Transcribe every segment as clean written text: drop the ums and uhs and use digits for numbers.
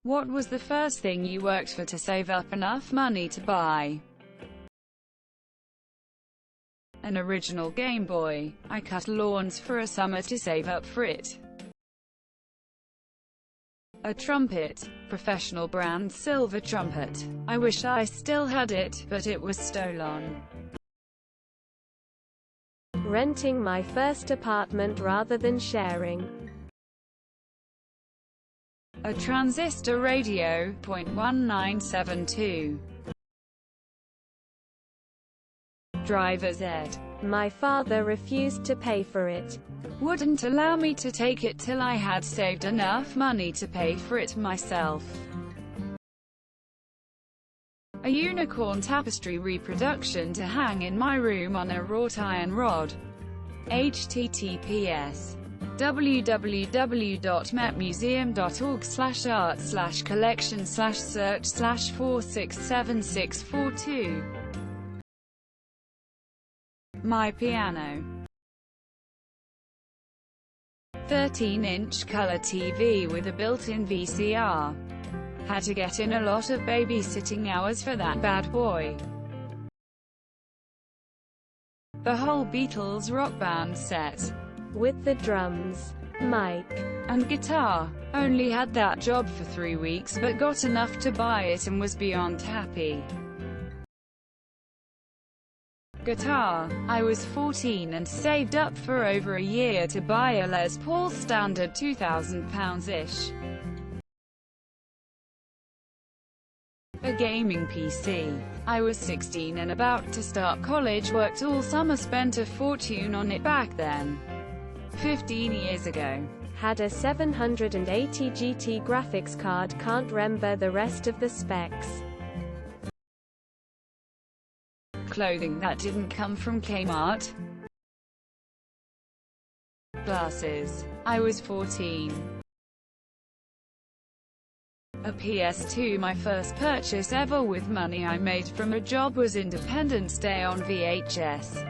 What was the first thing you worked for to save up enough money to buy? An original Game Boy. I cut lawns for a summer to save up for it. A trumpet. Professional brand silver trumpet. I wish I still had it, but it was stolen. Renting my first apartment rather than sharing. A transistor radio. .1972. Driver's ed. My father refused to pay for it. Wouldn't allow me to take it till I had saved enough money to pay for it myself. A unicorn tapestry reproduction to hang in my room on a wrought iron rod. https www.metmuseum.org/art/collection/search/4676642. My piano. 13-inch color TV with a built-in VCR. Had to get in a lot of babysitting hours for that bad boy. The whole Beatles rock band set. With the drums, mic, and guitar. Only had that job for 3 weeks but got enough to buy it and was beyond happy. Guitar. I was 14 and saved up for over a year to buy a Les Paul standard £2,000-ish. A gaming PC. I was 16 and about to start college, worked all summer, spent a fortune on it back then. 15 years ago. Had a 780 GT graphics card, can't remember the rest of the specs. Clothing that didn't come from Kmart. Glasses. I was 14. A PS2. My first purchase ever with money I made from a job was Independence Day on VHS.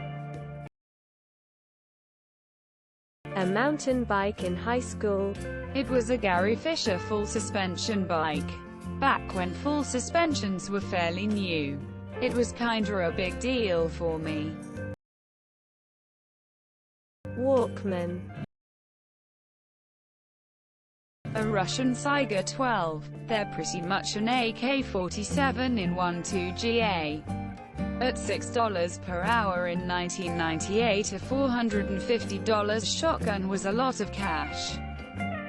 A mountain bike in high school. It was a Gary Fisher full suspension bike. Back when full suspensions were fairly new. It was kinda a big deal for me. Walkman. A Russian Saiga 12. They're pretty much an AK-47 in 12GA. At $6 per hour in 1998, a $450 shotgun was a lot of cash.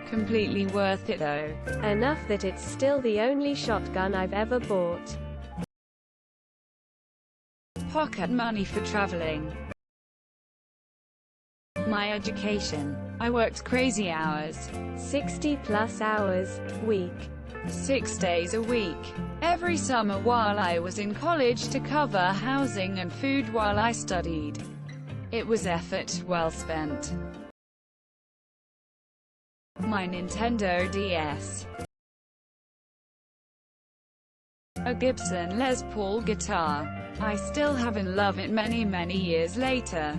Completely worth it though. Enough that it's still the only shotgun I've ever bought. Pocket money for traveling. My education. I worked crazy hours. 60+ hours, week. 6 days a week. Every summer while I was in college to cover housing and food while I studied. It was effort well spent. My Nintendo DS. A Gibson Les Paul guitar. I still have and love it many years later.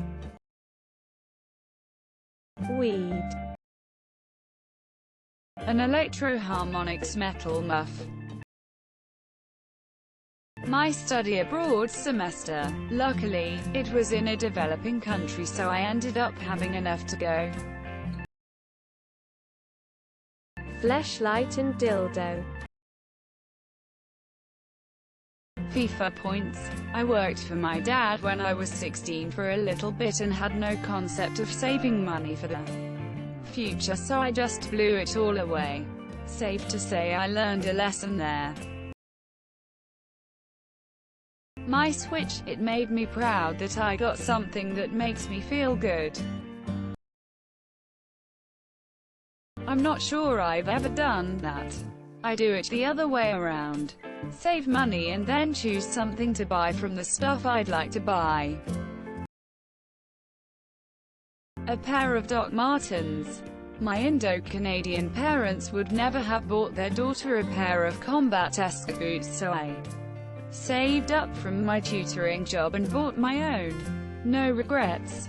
Weed. An Electro-Harmonix metal muff. My study abroad semester. Luckily, it was in a developing country, so I ended up having enough to go. Fleshlight and dildo. FIFA points. I worked for my dad when I was 16 for a little bit and had no concept of saving money for the future, so I just blew it all away. Safe to say I learned a lesson there. My Switch. It made me proud that I got something that makes me feel good. I'm not sure I've ever done that. I do it the other way around. Save money and then choose something to buy from the stuff I'd like to buy. A pair of Doc Martens. My Indo-Canadian parents would never have bought their daughter a pair of combat-esque boots, so I saved up from my tutoring job and bought my own. No regrets.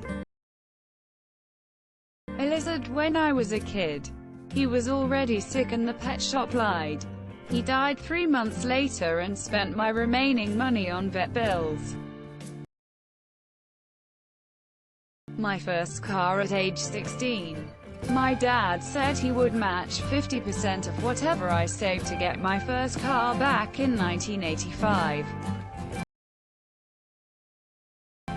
A lizard. When I was a kid, he was already sick and the pet shop lied. He died 3 months later and spent my remaining money on vet bills. My first car at age 16. My dad said he would match 50% of whatever I saved to get my first car back in 1985.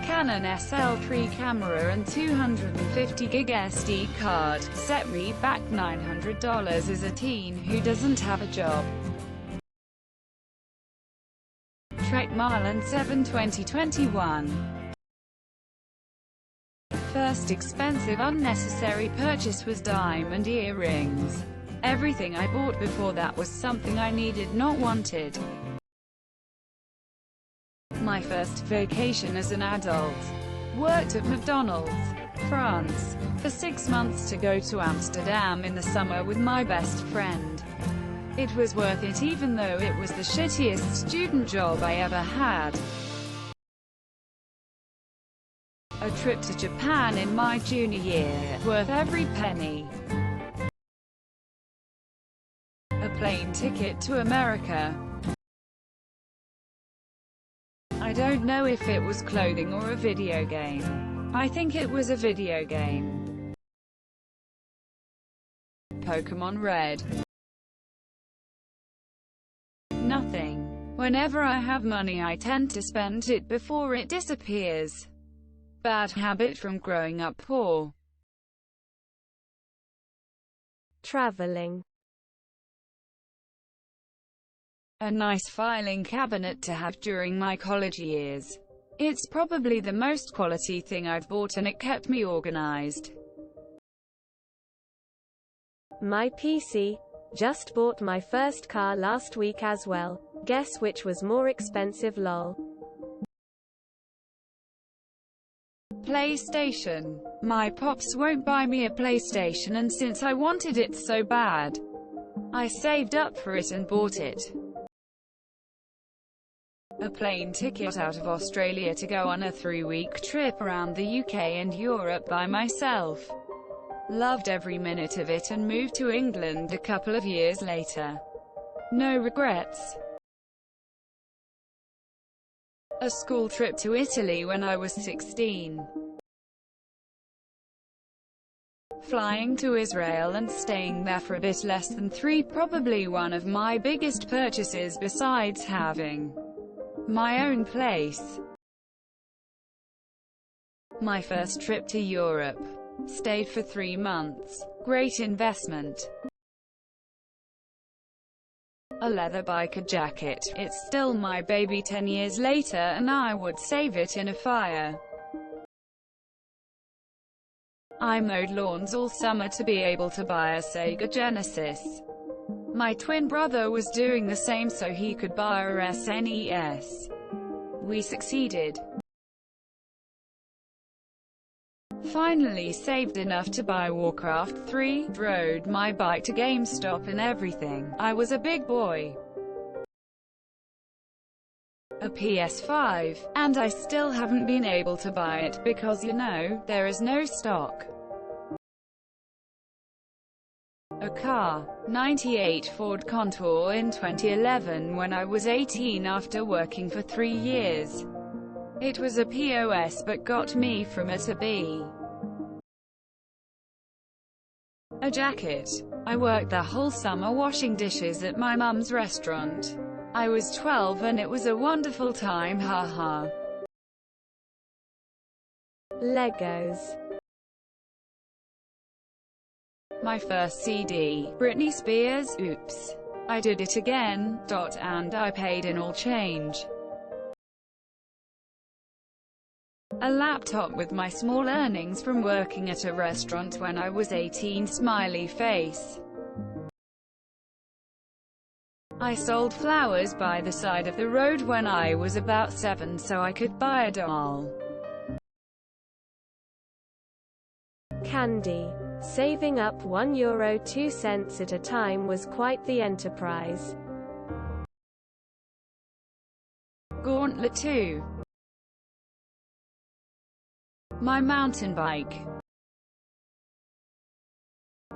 Canon SL3 camera and 250 gig SD card, set me back $900 as a teen who doesn't have a job. Trek Marlin 7 2021. First expensive unnecessary purchase was diamond earrings. Everything I bought before that was something I needed, not wanted. My first vacation as an adult. Worked at McDonald's, France, for 6 months to go to Amsterdam in the summer with my best friend. It was worth it even though it was the shittiest student job I ever had. A trip to Japan in my junior year, worth every penny. A plane ticket to America. I don't know if it was clothing or a video game. I think it was a video game. Pokémon Red. Nothing. Whenever I have money I tend to spend it before it disappears. Bad habit from growing up poor. Traveling. A nice filing cabinet to have during my college years. It's probably the most quality thing I've bought and it kept me organized. My PC. Just bought my first car last week as well. Guess which was more expensive, lol. PlayStation. My pops won't buy me a PlayStation, and since I wanted it so bad, I saved up for it and bought it. A plane ticket out of Australia to go on a 3-week trip around the UK and Europe by myself. Loved every minute of it and moved to England a couple of years later. No regrets. A school trip to Italy when I was 16. Flying to Israel and staying there for a bit less than 3, probably one of my biggest purchases besides having my own place. My first trip to Europe. Stayed for 3 months. Great investment. A leather biker jacket. It's still my baby 10 years later and I would save it in a fire. I mowed lawns all summer to be able to buy a Sega Genesis. My twin brother was doing the same so he could buy a SNES. We succeeded. Finally saved enough to buy Warcraft 3, rode my bike to GameStop and everything. I was a big boy. A PS5, and I still haven't been able to buy it because, you know, there is no stock. A car. 98 Ford Contour in 2011 when I was 18 after working for 3 years. It was a POS but got me from A to B. A jacket. I worked the whole summer washing dishes at my mum's restaurant. I was 12 and it was a wonderful time, haha. Legos. My first CD, Britney Spears, Oops. I Did It Again, and I paid in all change. A laptop with my small earnings from working at a restaurant when I was 18, smiley face. I sold flowers by the side of the road when I was about 7 so I could buy a doll. Candy. Saving up €1.02 at a time was quite the enterprise. Gauntlet 2. My mountain bike.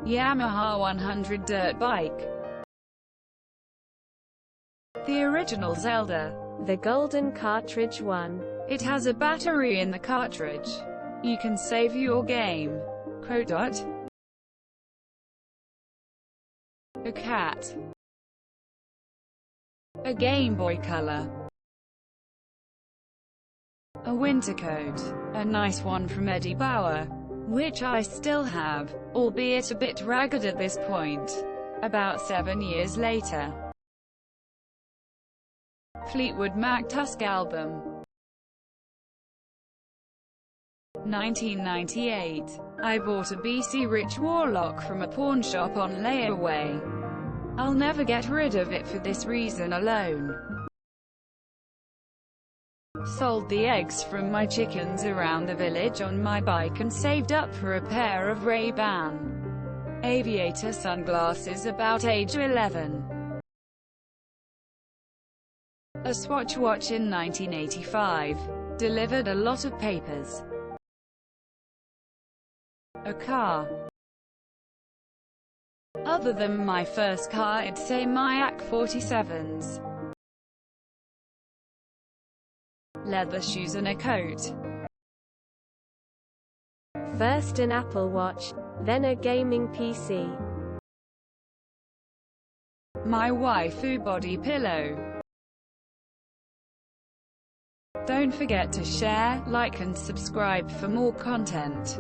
Yamaha 100 dirt bike. The original Zelda. The golden cartridge 1. It has a battery in the cartridge. You can save your game. Quote. A cat. A Game Boy Color. A winter coat. A nice one from Eddie Bauer, which I still have, albeit a bit ragged at this point. About 7 years later. Fleetwood Mac Tusk album. 1998. I bought a BC Rich Warlock from a pawn shop on layaway. I'll never get rid of it for this reason alone. Sold the eggs from my chickens around the village on my bike and saved up for a pair of Ray-Ban aviator sunglasses about age 11. A Swatch watch in 1985. Delivered a lot of papers. A car. Other than my first car, I'd say my AK-47s. Leather shoes and a coat. First an Apple Watch, then a gaming PC. My waifu body pillow. Don't forget to share, like and subscribe for more content.